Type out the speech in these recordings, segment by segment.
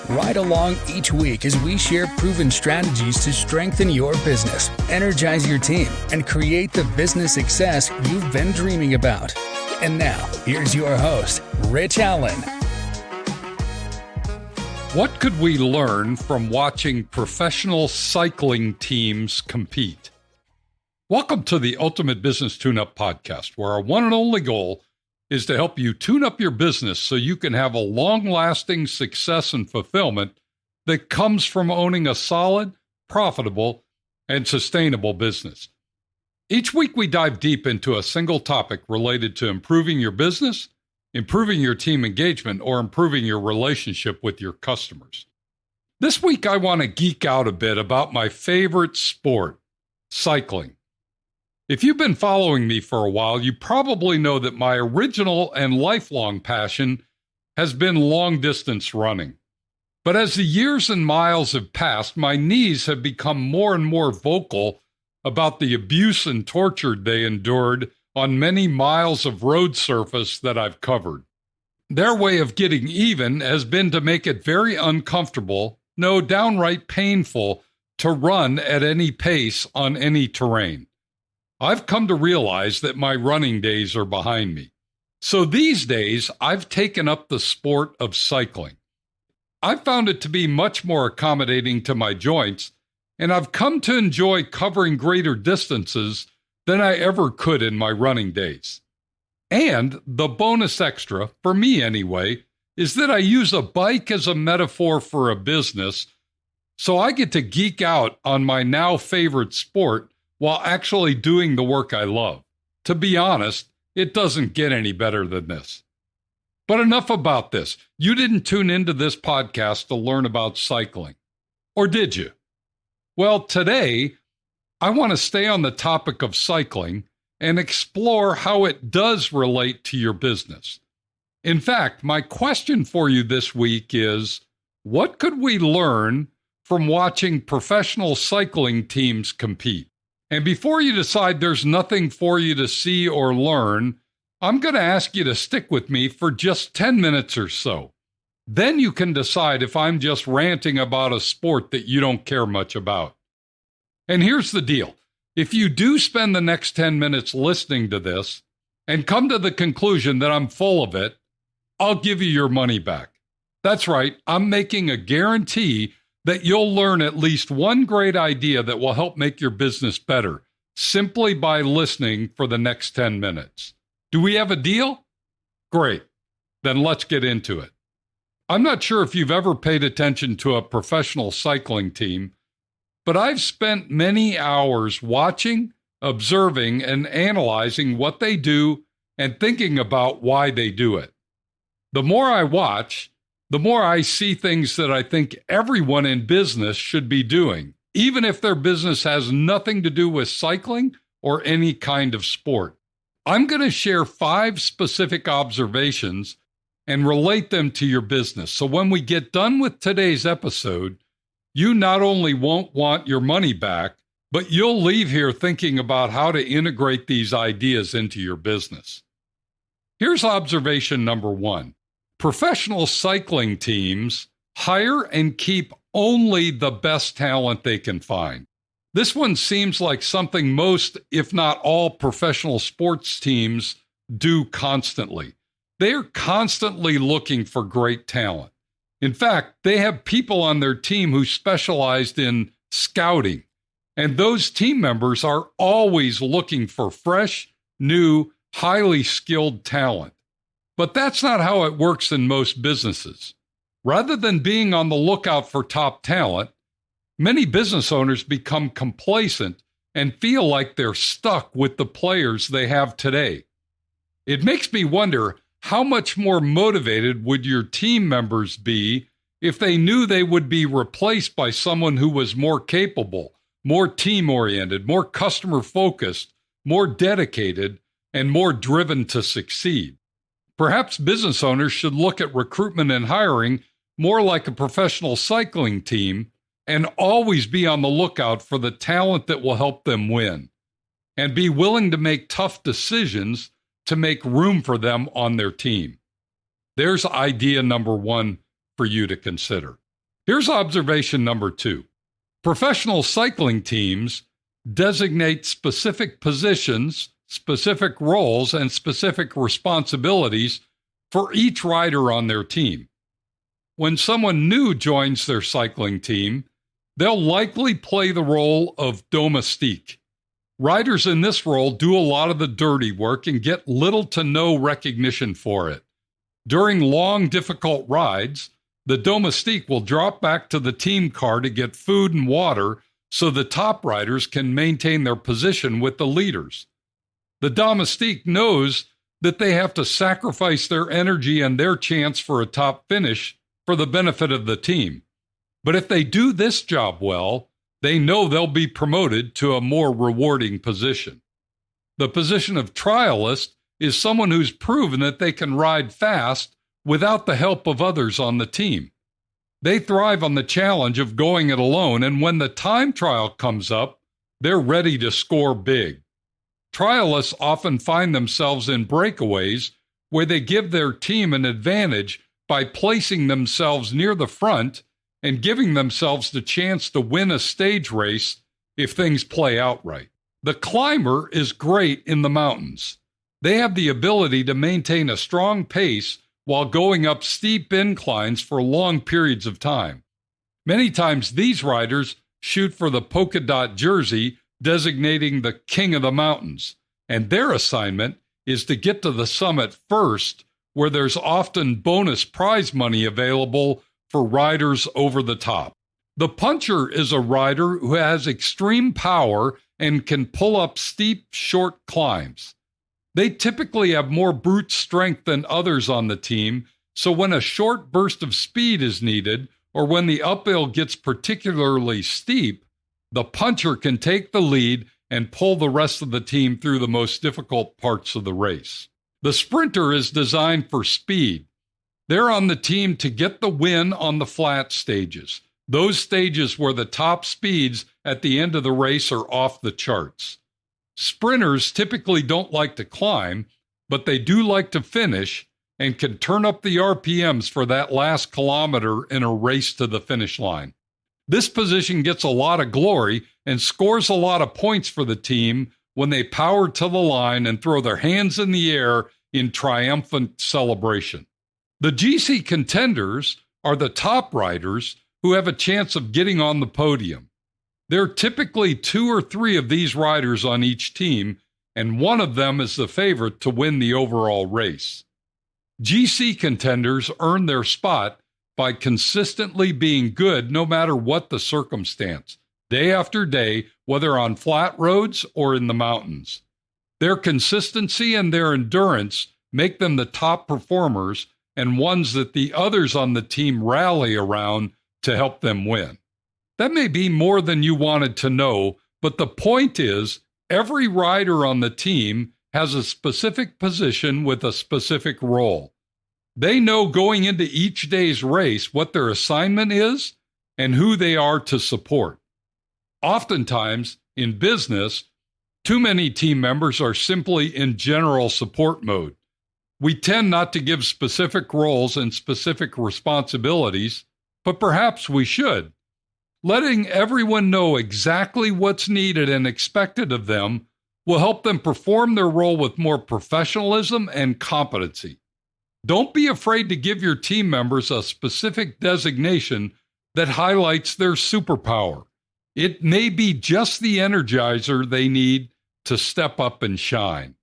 Ride along each week as we share proven strategies to strengthen your business, energize your team, and create the business success you've been dreaming about. And now, here's your host, Rich Allen. What could we learn from watching professional cycling teams compete? Welcome to the Ultimate Business Tune-Up Podcast, where our one and only goal is to help you tune up your business so you can have a long-lasting success and fulfillment that comes from owning a solid, profitable, and sustainable business. Each week we dive deep into a single topic related to improving your business, improving your team engagement, or improving your relationship with your customers. This week I want to geek out a bit about my favorite sport, cycling. If you've been following me for a while, you probably know that my original and lifelong passion has been long-distance running. But as the years and miles have passed, my knees have become more and more vocal about the abuse and torture they endured on many miles of road surface that I've covered. Their way of getting even has been to make it very uncomfortable, no, downright painful, to run at any pace on any terrain. I've come to realize that my running days are behind me. So these days, I've taken up the sport of cycling. I've found it to be much more accommodating to my joints, and I've come to enjoy covering greater distances than I ever could in my running days. And the bonus extra, for me anyway, is that I use a bike as a metaphor for a business, so I get to geek out on my now favorite sport while actually doing the work I love. To be honest, it doesn't get any better than this. But enough about this. You didn't tune into this podcast to learn about cycling. Or did you? Well, today, I want to stay on the topic of cycling and explore how it does relate to your business. In fact, my question for you this week is, what could we learn from watching professional cycling teams compete? And before you decide there's nothing for you to see or learn, I'm going to ask you to stick with me for just 10 minutes or so. Then you can decide if I'm just ranting about a sport that you don't care much about. And here's the deal. If you do spend the next 10 minutes listening to this and come to the conclusion that I'm full of it, I'll give you your money back. That's right, I'm making a guarantee that you'll learn at least one great idea that will help make your business better, simply by listening for the next 10 minutes. Do we have a deal? Great. Then let's get into it. I'm not sure if you've ever paid attention to a professional cycling team, but I've spent many hours watching, observing, and analyzing what they do and thinking about why they do it. The more I watch, the more I see things that I think everyone in business should be doing, even if their business has nothing to do with cycling or any kind of sport. I'm going to share 5 specific observations and relate them to your business. So when we get done with today's episode, you not only won't want your money back, but you'll leave here thinking about how to integrate these ideas into your business. Here's observation number 1. Professional cycling teams hire and keep only the best talent they can find. This one seems like something most, if not all, professional sports teams do constantly. They are constantly looking for great talent. In fact, they have people on their team who specialized in scouting, and those team members are always looking for fresh, new, highly skilled talent. But that's not how it works in most businesses. Rather than being on the lookout for top talent, many business owners become complacent and feel like they're stuck with the players they have today. It makes me wonder, how much more motivated would your team members be if they knew they would be replaced by someone who was more capable, more team-oriented, more customer-focused, more dedicated, and more driven to succeed? Perhaps business owners should look at recruitment and hiring more like a professional cycling team and always be on the lookout for the talent that will help them win, and be willing to make tough decisions to make room for them on their team. There's idea number 1 for you to consider. Here's observation number 2. Professional cycling teams designate specific positions, specific roles, and specific responsibilities for each rider on their team. When someone new joins their cycling team, they'll likely play the role of domestique. Riders in this role do a lot of the dirty work and get little to no recognition for it. During long, difficult rides, the domestique will drop back to the team car to get food and water so the top riders can maintain their position with the leaders. The domestique knows that they have to sacrifice their energy and their chance for a top finish for the benefit of the team. But if they do this job well, they know they'll be promoted to a more rewarding position. The position of trialist is someone who's proven that they can ride fast without the help of others on the team. They thrive on the challenge of going it alone, and when the time trial comes up, they're ready to score big. Trialists often find themselves in breakaways where they give their team an advantage by placing themselves near the front and giving themselves the chance to win a stage race if things play out right. The climber is great in the mountains. They have the ability to maintain a strong pace while going up steep inclines for long periods of time. Many times these riders shoot for the polka dot jersey designating the king of the mountains, and their assignment is to get to the summit first, where there's often bonus prize money available for riders over the top. The puncher is a rider who has extreme power and can pull up steep, short climbs. They typically have more brute strength than others on the team, so when a short burst of speed is needed, or when the uphill gets particularly steep, the puncher can take the lead and pull the rest of the team through the most difficult parts of the race. The sprinter is designed for speed. They're on the team to get the win on the flat stages, those stages where the top speeds at the end of the race are off the charts. Sprinters typically don't like to climb, but they do like to finish and can turn up the RPMs for that last kilometer in a race to the finish line. This position gets a lot of glory and scores a lot of points for the team when they power to the line and throw their hands in the air in triumphant celebration. The GC contenders are the top riders who have a chance of getting on the podium. There are typically 2 or 3 of these riders on each team, and one of them is the favorite to win the overall race. GC contenders earn their spot by consistently being good no matter what the circumstance, day after day, whether on flat roads or in the mountains. Their consistency and their endurance make them the top performers and ones that the others on the team rally around to help them win. That may be more than you wanted to know, but the point is, every rider on the team has a specific position with a specific role. They know going into each day's race what their assignment is and who they are to support. Oftentimes, in business, too many team members are simply in general support mode. We tend not to give specific roles and specific responsibilities, but perhaps we should. Letting everyone know exactly what's needed and expected of them will help them perform their role with more professionalism and competency. Don't be afraid to give your team members a specific designation that highlights their superpower. It may be just the energizer they need to step up and shine.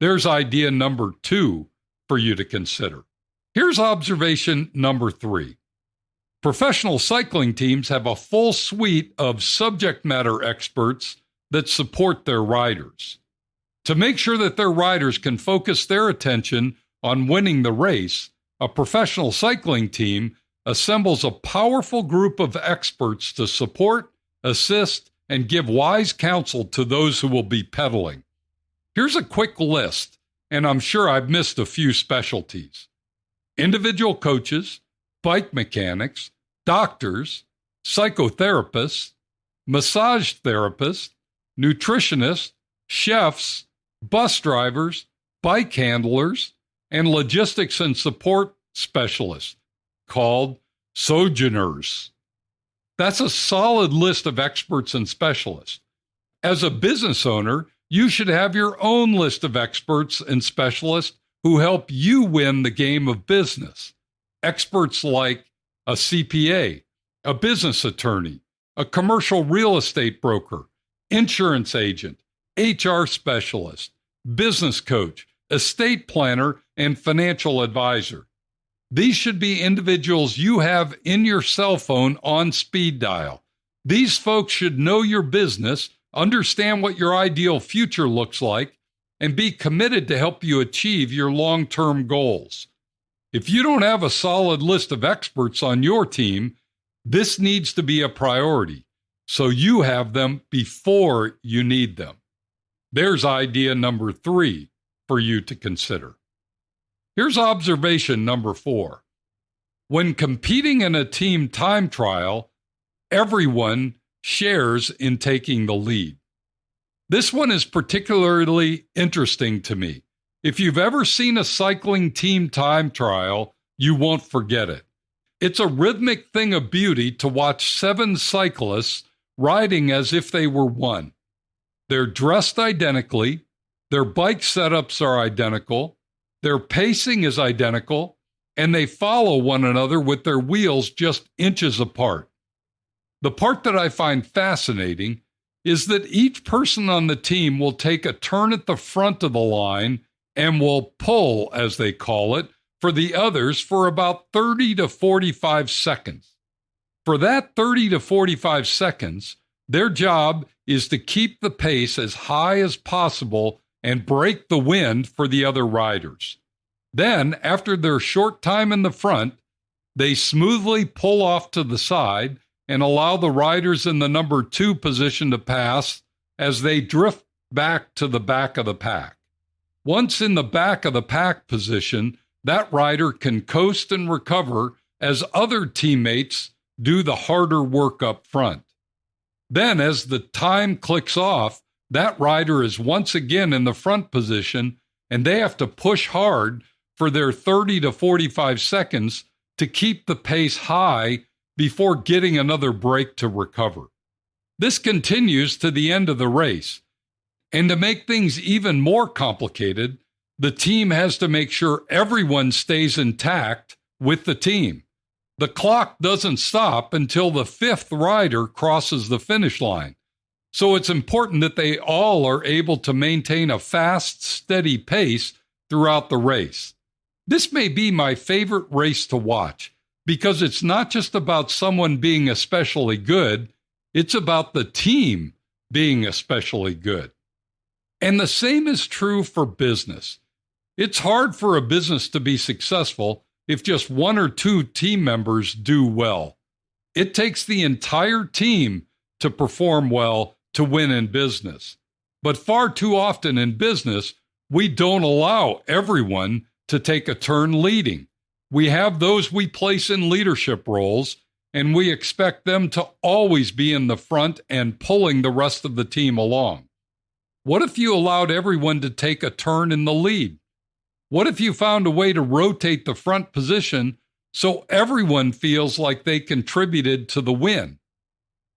There's idea number 2 for you to consider. Here's observation number 3. Professional cycling teams have a full suite of subject matter experts that support their riders. To make sure that their riders can focus their attention on winning the race, a professional cycling team assembles a powerful group of experts to support, assist, and give wise counsel to those who will be pedaling. Here's a quick list, and I'm sure I've missed a few specialties. Individual coaches, bike mechanics, doctors, psychotherapists, massage therapists, nutritionists, chefs, bus drivers, bike handlers, and logistics and support specialists, called sojourners. That's a solid list of experts and specialists. As a business owner, you should have your own list of experts and specialists who help you win the game of business. Experts like a CPA, a business attorney, a commercial real estate broker, insurance agent, HR specialist, business coach, estate planner, and financial advisor. These should be individuals you have in your cell phone on speed dial. These folks should know your business, understand what your ideal future looks like, and be committed to help you achieve your long-term goals. If you don't have a solid list of experts on your team, this needs to be a priority, so you have them before you need them. There's idea number 3 for you to consider. Here's observation number 4. When competing in a team time trial, everyone shares in taking the lead. This one is particularly interesting to me. If you've ever seen a cycling team time trial, you won't forget it. It's a rhythmic thing of beauty to watch 7 cyclists riding as if they were one. They're dressed identically, their bike setups are identical, their pacing is identical, and they follow one another with their wheels just inches apart. The part that I find fascinating is that each person on the team will take a turn at the front of the line and will pull, as they call it, for the others for about 30 to 45 seconds. For that 30 to 45 seconds, their job is to keep the pace as high as possible and break the wind for the other riders. Then, after their short time in the front, they smoothly pull off to the side and allow the riders in the number 2 position to pass as they drift back to the back of the pack. Once in the back of the pack position, that rider can coast and recover as other teammates do the harder work up front. Then, as the time clicks off, that rider is once again in the front position, and they have to push hard for their 30 to 45 seconds to keep the pace high before getting another break to recover. This continues to the end of the race. And to make things even more complicated, the team has to make sure everyone stays intact with the team. The clock doesn't stop until the 5th rider crosses the finish line. So it's important that they all are able to maintain a fast, steady pace throughout the race. This may be my favorite race to watch because it's not just about someone being especially good, it's about the team being especially good. And the same is true for business. It's hard for a business to be successful if just 1 or 2 team members do well. It takes the entire team to perform well to win in business. But far too often in business, we don't allow everyone to take a turn leading. We have those we place in leadership roles, and we expect them to always be in the front and pulling the rest of the team along. What if you allowed everyone to take a turn in the lead? What if you found a way to rotate the front position so everyone feels like they contributed to the win?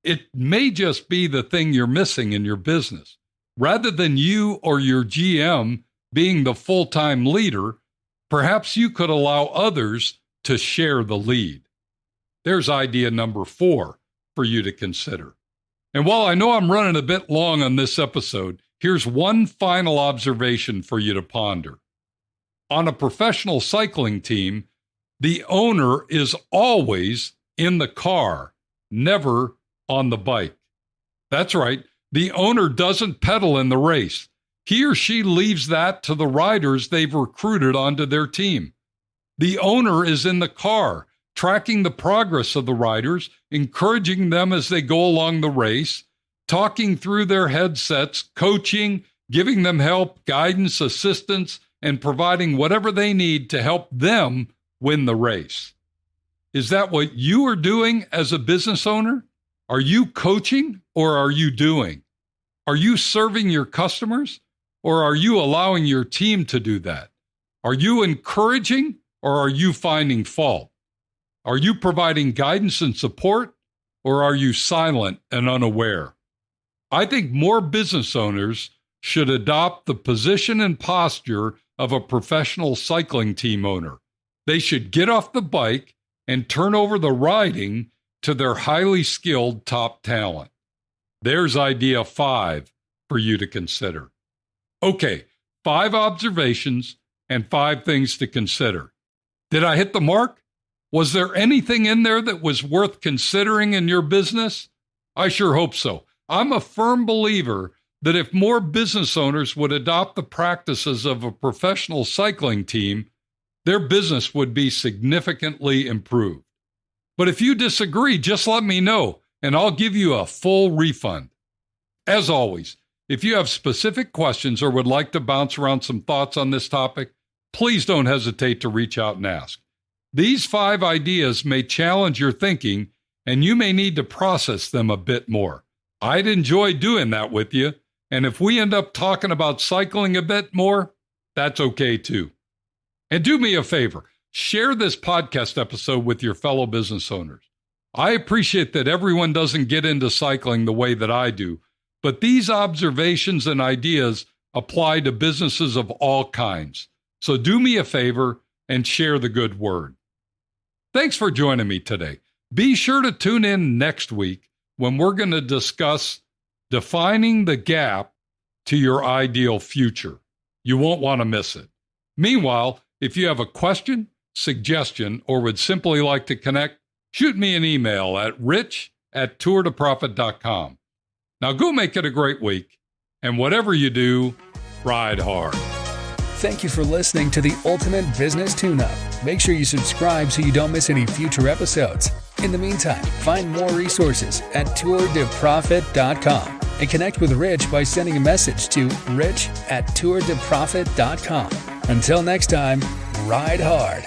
It may just be the thing you're missing in your business. Rather than you or your GM being the full-time leader, perhaps you could allow others to share the lead. There's idea number 4 for you to consider. And while I know I'm running a bit long on this episode, here's one final observation for you to ponder. On a professional cycling team, the owner is always in the car, never on the bike. That's right, the owner doesn't pedal in the race. He or she leaves that to the riders they've recruited onto their team. The owner is in the car, tracking the progress of the riders, encouraging them as they go along the race, talking through their headsets, coaching, giving them help, guidance, assistance, and providing whatever they need to help them win the race. Is that what you are doing as a business owner? Are you coaching or are you doing? Are you serving your customers or are you allowing your team to do that? Are you encouraging or are you finding fault? Are you providing guidance and support, or are you silent and unaware? I think more business owners should adopt the position and posture of a professional cycling team owner. They should get off the bike and turn over the riding to their highly skilled top talent. There's idea 5 for you to consider. Okay, 5 observations and 5 things to consider. Did I hit the mark? Was there anything in there that was worth considering in your business? I sure hope so. I'm a firm believer that if more business owners would adopt the practices of a professional cycling team, their business would be significantly improved. But if you disagree, just let me know, and I'll give you a full refund. As always, if you have specific questions or would like to bounce around some thoughts on this topic, please don't hesitate to reach out and ask. These 5 ideas may challenge your thinking, and you may need to process them a bit more. I'd enjoy doing that with you, and if we end up talking about cycling a bit more, that's okay too. And do me a favor, share this podcast episode with your fellow business owners. I appreciate that everyone doesn't get into cycling the way that I do, but these observations and ideas apply to businesses of all kinds. So do me a favor and share the good word. Thanks for joining me today. Be sure to tune in next week when we're going to discuss defining the gap to your ideal future. You won't want to miss it. Meanwhile, if you have a question, suggestion, or would simply like to connect, shoot me an email at rich@tourtoprofit.com. Now go make it a great week, and whatever you do, ride hard. Thank you for listening to the Ultimate Business Tune-Up. Make sure you subscribe so you don't miss any future episodes. In the meantime, find more resources at tourtoprofit.com and connect with Rich by sending a message to rich@tourtoprofit.com. Until next time, ride hard.